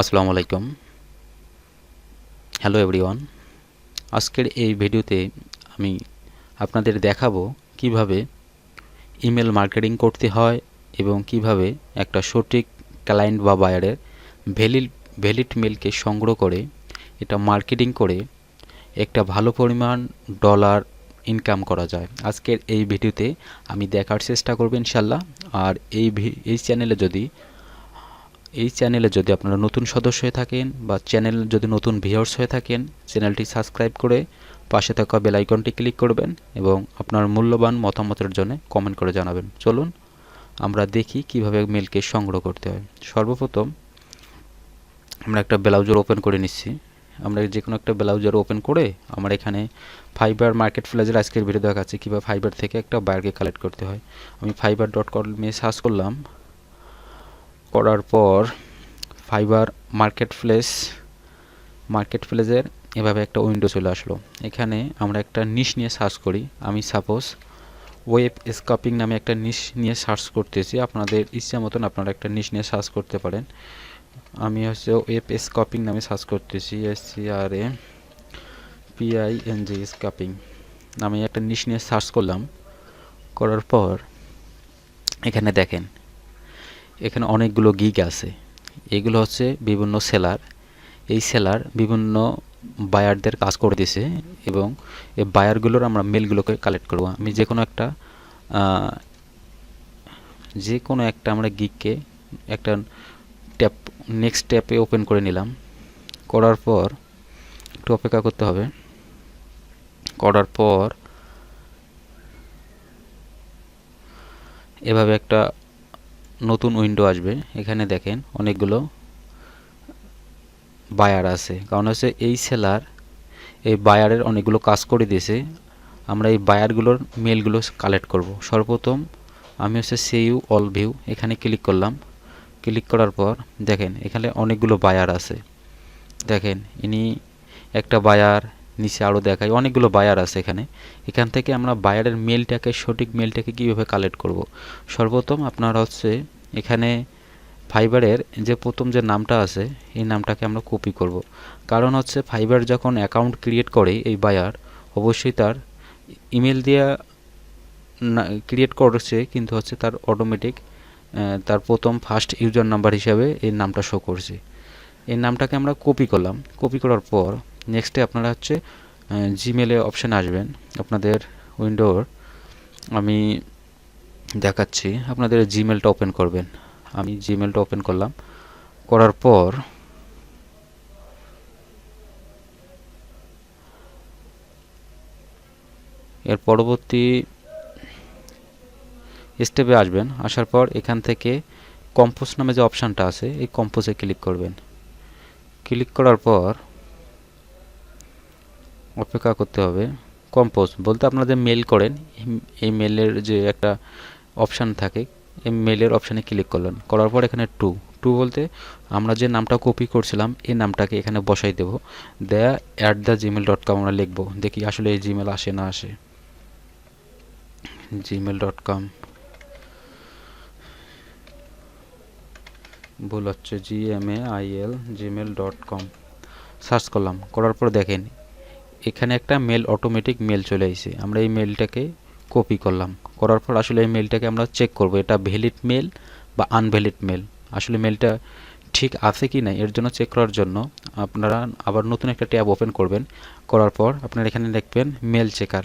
আসসালামু আলাইকুম। Hello everyone. আজকের এই ভিডিওতে আমি আপনাদের দেখাবো কিভাবে ইমেল মার্কেটিং করতে হয় এবং কিভাবে একটা সঠিক ক্লায়েন্ট বা বায়ারের ভ্যালিড মেলকে সংগ্রহ করে এটা মার্কেটিং করে একটা ভালো পরিমাণ ডলার ইনকাম করা যায়। আজকের এই ভিডিওতে আমি দেখার চেষ্টা করব ইনশাল্লাহ। আর এই চ্যানেলে যদি আপনারা নতুন সদস্য হয়ে থাকেন বা চ্যানেল যদি নতুন ভিউয়ার্স হয়ে থাকেন, চ্যানেলটি সাবস্ক্রাইব করে পাশে থাকা বেল আইকনটি ক্লিক করবেন এবং আপনার মূল্যবান মতামতের জন্য কমেন্ট করে জানাবেন। চলুন আমরা দেখি কিভাবে মেলকে সংগ্রহ করতে হয়। সর্বপ্রথম আমরা একটা ব্রাউজার ওপেন করে নিচ্ছি। আমরা যে কোনো একটা ব্রাউজার ওপেন করে আমার এখানে ফাইবার মার্কেট প্লেসের আজকের ভিডিও দেখাচ্ছি কীভাবে ফাইবার থেকে একটা বায়ারকে কালেক্ট করতে হয়। আমি fiverr.com এ সার্চ করলাম, করার পর ফাইবার মার্কেট প্লেসের এভাবে একটা উইন্ডো চলে আসলো। এখানে আমরা একটা নিশ নিয়ে সার্চ করি। আমি সাপোজ ওয়েব স্কাপিং নামে একটা নিশ নিয়ে সার্চ করতেছি। আপনাদের ইচ্ছা মতন আপনারা একটা নিশ নিয়ে সার্চ করতে পারেন। আমি ওয়েব স্কাপিং নামে সার্চ করতেছি, SCRAPING স্কাপিং নামে একটা নিশ নিয়ে সার্চ করলাম। করার পর এখানে দেখেন, এখানে অনেকগুলো গিগ আছে। এগুলো হচ্ছে বিভিন্ন সেলার। এই সেলার বিভিন্ন বায়ারদের কাজ করে দিছে এবং এই বায়ারগুলোর আমরা মেলগুলোকে কালেক্ট করব। আমি যে কোনো একটা আমরা গিগকে একটা নেক্সট ট্যাপে ওপেন করে নিলাম। করার পর একটু অপেক্ষা করতে হবে। করার পর এভাবে একটা নতুন উইন্ডো আসবে। এখানে দেখেন অনেকগুলো বায়ার আছে, কারণ হচ্ছে এই সেলার এই বায়ারের অনেকগুলো কাজ করে দিয়েছে। আমরা এই বায়ারগুলোর মেলগুলো কালেক্ট করব। সর্বপ্রথম আমি সেভ অল ভিউ এখানে ক্লিক করলাম। ক্লিক করার পর দেখেন এখানে অনেকগুলো বায়ার আছে। দেখেন ইনি একটা বায়ার, নিচে আরও দেখায় অনেকগুলো বায়ার আছে এখানে। এখান থেকে আমরা বায়ারের সঠিক মেলটাকে কীভাবে কালেক্ট করব। সর্বপ্রথম আপনারা এখানে ফাইবারের যে প্রথম যে নামটা আছে এই নামটাকে আমরা কপি করব। কারণ ফাইবার যখন অ্যাকাউন্ট ক্রিয়েট করে এই বায়ার অবশ্যই তার ইমেল দিয়ে ক্রিয়েট করছে, কিন্তু তার অটোমেটিক তার প্রথম ফার্স্ট ইউজার নাম্বার হিসাবে এই নামটা শো করছে। এই নামটাকে আমরা কপি করলাম। কপি করার পর নেক্সটে আপনারা জিমেলে অপশানে আসবেন। আপনাদের উইন্ডোর আমি দেখাচ্ছি, আপনাদের জিমেলটা ওপেন করবেন। আমি জিমেলটা ওপেন করলাম। করার পর এর পরবর্তী স্টেপে আসবেন। আসার পর এখান থেকে কম্পোজ নামে যে অপশানটা আছে এই কম্পোজে ক্লিক করবেন। ক্লিক করার পর অপেক্ষা করতে হবে। কম্পোজ বলতে আপনারা যে মেল করেন এই মেলের যে একটা অপশান থাকে, এই মেলের অপশানে ক্লিক করলেন। করার পর এখানে টু বলতে আমরা যে নামটা কপি করছিলাম এই নামটাকে এখানে বসাই দেব। দেয়া @gmail.com আমরা লিখব। দেখি আসলে এই জিমেল আসে না আসে। gmail.com ভুল হচ্ছে, GMAIL gmail.com সার্চ করলাম। করার পর দেখেন এখানে একটা মেল অটোমেটিক মেল চলে এসেছে। আমরা এই মেলটাকে কপি করলাম। করার পর আসলে এই মেলটাকে আমরা চেক করব এটা ভ্যালিড মেল বা আনভ্যালিড মেল, আসলে মেলটা ঠিক আছে কি না। এর জন্য চেক করার জন্য আপনারা আবার নতুন একটা ট্যাব ওপেন করবেন। করার পর আপনারা এখানে দেখবেন মেল চেকার।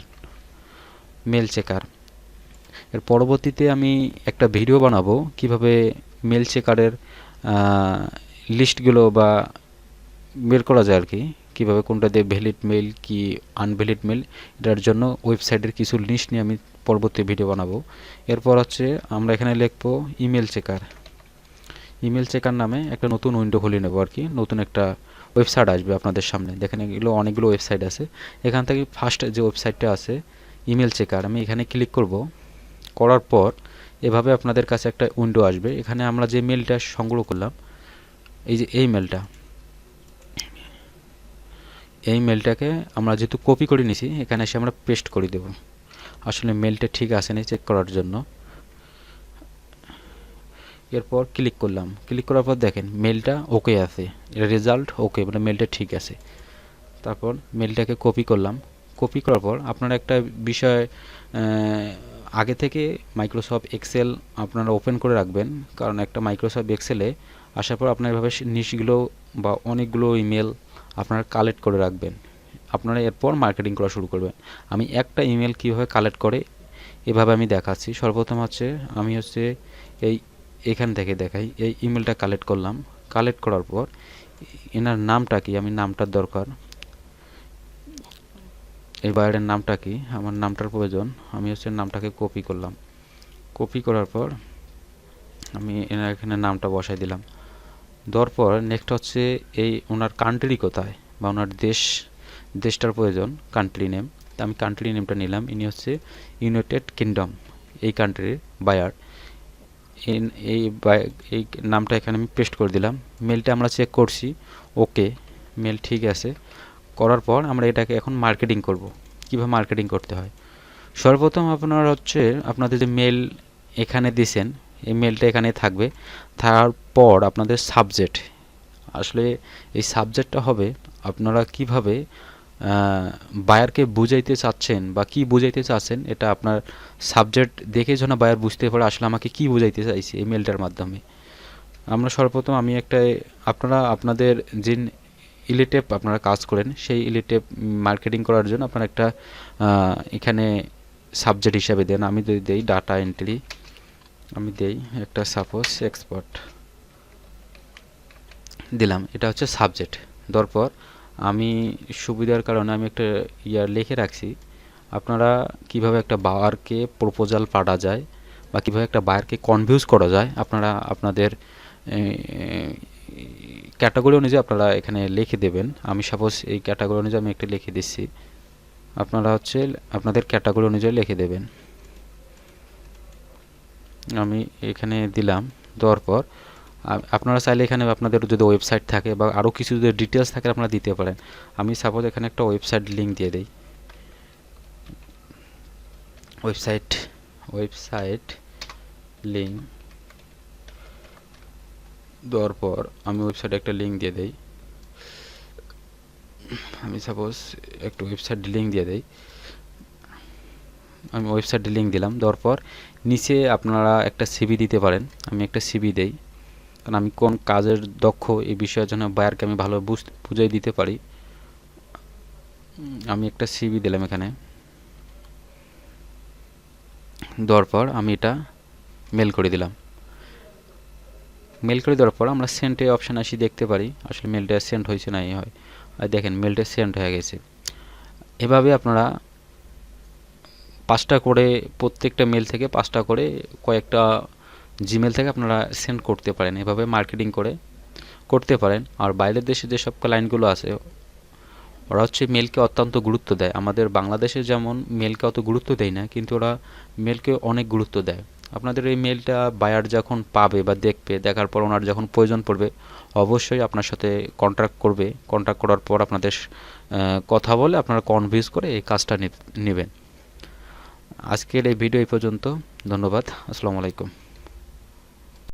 এর পরবর্তীতে আমি একটা ভিডিও বানাবো কিভাবে মেল চেকারের লিস্টগুলো বা বের করা যায় আর কি, কীভাবে কোনটা দিয়ে ভ্যালিড মেল কি আনভ্যালিড মেল, এটার জন্য ওয়েবসাইটের কিছু লিস্ট নিয়ে আমি পরবর্তী ভিডিও বানাবো। এরপর আমরা এখানে লিখবো ইমেল চেকার নামে একটা নতুন উইন্ডো খুলে নেব আর কি। নতুন একটা ওয়েবসাইট আসবে আপনাদের সামনে। দেখেন এগুলো অনেকগুলো ওয়েবসাইট আছে। এখান থেকে ফার্স্ট যে ওয়েবসাইটটা আছে ইমেল চেকার, আমি এখানে ক্লিক করব। করার পর এভাবে আপনাদের কাছে একটা উইন্ডো আসবে। এখানে আমরা যে মেলটা সংগ্রহ করলাম, এই যে এই মেলটাকে আমরা যেহেতু কপি করে নিছি এখানে এসে আমরা পেস্ট করে দেব। আসলে মেলটা ঠিক আছে না চেক করার জন্য। এরপর ক্লিক করলাম, ক্লিক করার পর দেখেন মেলটা ওকে আছে, রেজাল্ট ওকে, মানে মেলটা ঠিক আছে। তারপর মেলটাকে কপি করলাম, কপি করার পর আপনারা একটা বিষয় আগে থেকে মাইক্রোসফট এক্সেল আপনারা ওপেন করে রাখবেন, কারণ একটা মাইক্রোসফট এক্সেলে আসার পর আপনার এভাবে নিশগুলো বা অনেকগুলো ইমেল আপনারা কালেক্ট করে রাখবেন। আপনারা এরপর মার্কেটিং করা শুরু করবেন। আমি একটা ইমেল কীভাবে কালেক্ট করে এভাবে আমি দেখাচ্ছি। সর্বপ্রথম হচ্ছে আমি এখান থেকে দেখাই, এই ইমেলটা কালেক্ট করলাম, কালেক্ট করার পর এনার নামটা কি, আমি নামটার দরকার, এই বায়ারের নামটা কি, আমার নামটার প্রয়োজন, আমি নামটাকে কপি করলাম, কপি করার পর আমি এখানে নামটা বসাই দিলাম। দেওয়ার পর নেক্সট হচ্ছে এই ওনার কান্ট্রি কোথায় বা ওনার দেশটার প্রয়োজন, কান্ট্রি নেম। আমি কান্ট্রি নেমটা নিলাম, ইনি হচ্ছে ইউনাইটেড কিংডম, এই কান্ট্রির বায়ার। এই নামটা এখানে আমি পেস্ট করে দিলাম। মেলটা আমরা চেক করছি, ওকে, মেল ঠিক আছে। করার পর আমরা এটাকে এখন মার্কেটিং করব। কীভাবে মার্কেটিং করতে হয়, সর্বপ্রথম আপনারা আপনাদের যে মেল এখানে দিয়েছেন এই মেলটা এখানে থাকবে। তারপর আপনাদের সাবজেক্ট, আসলে এই সাবজেক্টটা হবে আপনারা কিভাবে বায়ারকে বুঝাইতে চাচ্ছেন বা কি বুঝাইতে চাচ্ছেন, এটা আপনার সাবজেক্ট দেখে যেন বায়ার বুঝতে পারে আসলে আমাকে কি বুঝাইতে চাইছে এই মেলটার মাধ্যমে। আমরা সর্বপ্রথম আমি আপনারা আপনাদের যে ইলিটেপ আপনারা কাজ করেন সেই ইলিটেপ মার্কেটিং করার জন্য আপনারা একটা এখানে সাবজেক্ট হিসাবে দেন। আমি যদি দেই ডাটা এন্ট্রি, আমি দেই একটা সাপোজ এক্সপার্ট দিলাম, এটা হচ্ছে সাবজেক্ট। দেওয়ার পর আমি সুবিধার কারণে আমি একটা লিখে রাখছি আপনারা কিভাবে একটা বায়ারকে প্রপোজাল পাঠা যায় বা কিভাবে একটা বায়ারকে কনভিউজ করা যায়, আপনারা আপনাদের ক্যাটাগরি অনুযায়ী আপনারা এখানে লিখে দেবেন। আমি সাপোজ এই ক্যাটাগরি অনুযায়ী আমি একটা লিখে দিচ্ছি, আপনারা আপনাদের ক্যাটাগরি অনুযায়ী লিখে দেবেন। আমি এখানে দিলাম, দেওয়ার পর আপনারা চাইলে এখানে আপনাদের যদি ওয়েবসাইট থাকে বা আরও কিছু যদি ডিটেলস থাকে আপনারা দিতে পারেন। আমি সাপোজ এখানে একটা ওয়েবসাইট লিঙ্ক দিয়ে দিই, ওয়েবসাইট লিঙ্ক দেওয়ার পর আমি ওয়েবসাইটে একটা লিঙ্ক দিয়ে দিই। আমি সাপোজ একটা ওয়েবসাইট লিঙ্ক দিয়ে দিই, আমি ওয়েবসাইট লিঙ্ক দিলাম। দেওয়ার পর নিচে আপনারা একটা সিভি দিতে পারেন, আমি একটা সিভি দেই, কারণ আমি কোন কাজের দক্ষ এই বিষয়ের জন্য বায়ারকে আমি ভালো বুঝাই দিতে পারি। আমি একটা সিভি দিলাম এখানে, দেওয়ার পর আমি এটা মেল করে দিলাম। মেল করে দেওয়ার পর আমরা সেন্টে অপশান আসি দেখতে পারি আসলে মেলটা সেন্ড হয়েছে না হয়, আর দেখেন মেলটা সেন্ড হয়ে গেছে। এভাবে আপনারা 5টা করে প্রত্যেকটা মেল থেকে 5টা করে কয়েকটা জিমেল থেকে আপনারা সেন্ড করতে পারেন, এভাবে মার্কেটিং করতে পারেন। আর বাইরের দেশে যেসব ক্লায়েন্টগুলো আছে ওরা মেলকে অত্যন্ত গুরুত্ব দেয়। আমাদের বাংলাদেশে যেমন মেলকে অত গুরুত্ব দেয় না, কিন্তু ওরা মেলকে অনেক গুরুত্ব দেয়। আপনাদের এই মেলটা বায়ার যখন পাবে বা দেখার পর ওনার যখন প্রয়োজন পড়বে অবশ্যই আপনার সাথে কন্ট্যাক্ট করবে। কন্ট্যাক্ট করার পর আপনাদের কথা বলে আপনারা কনভিন্স করে এই কাজটা নেবেন। আজকের এই ভিডিও এই পর্যন্ত, ধন্যবাদ, আসসালামু আলাইকুম।